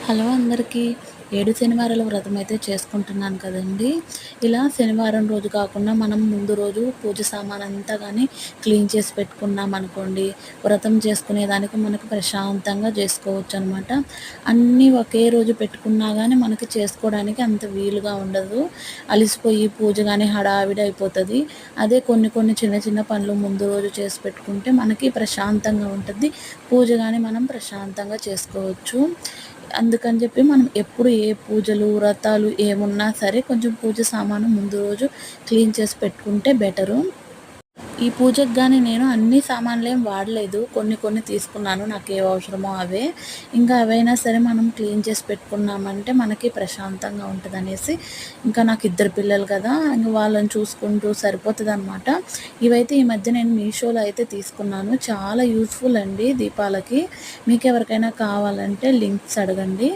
Hello అందరికీ. 7 శనివారాల వ్రతం అయితే చేసుకుంటున్నాను కదండీ! ఇలా శనివారం రోజు కాకుండా మనం ముందు రోజు పూజ సామానంతా గానీ క్లీన్ చేసి పెట్టుకున్నామనుకోండి, వ్రతం చేసుకునేదానికి మనకు ప్రశాంతంగా చేసుకోవచ్చనమాట. అన్నీ ఒకే రోజు పెట్టుకున్నా గానీ మనకి చేసుకోవడానికి అంత వీలుగా ఉండదు. అలిసిపోయి పూజ గానీ హడావిడి అయిపోతది. అదే కొన్ని కొన్ని చిన్న చిన్న పనులు ముందు రోజు చేసి పెట్టుకుంటే మనకి ప్రశాంతంగా ఉంటది. పూజ గానీ మనం ప్రశాంతంగా చేసుకోవచ్చు. అందుకని చెప్పి మనం ఎప్పుడు ఏ పూజలు, వ్రతాలు ఏమున్నా సరే కొంచెం పూజ సామాను ముందు రోజు క్లీన్ చేసి పెట్టుకుంటే బెటరు. ఈ పూజకు గానీ నేను అన్ని సామాన్లేం వాడలేదు. కొన్ని కొన్ని తీసుకున్నాను. నాకేవి అవసరమో అవే. ఇంకా అవైనా సరే మనం క్లీన్ చేసి పెట్టుకున్నామంటే మనకి ప్రశాంతంగా ఉంటదనేసి, ఇంకా నాకు ఇద్దరు పిల్లలు కదా! ఇంక వాళ్ళని చూసుకుంటూ సరిపోతదనమాట. ఇవైతే ఈ మధ్య నేను మీషోలో అయితే తీసుకున్నాను. చాలా యూజ్‌ఫుల్ అండి దీపాలకి. మీకెవరికైనా కావాలంటే లింక్స్ అడగండి.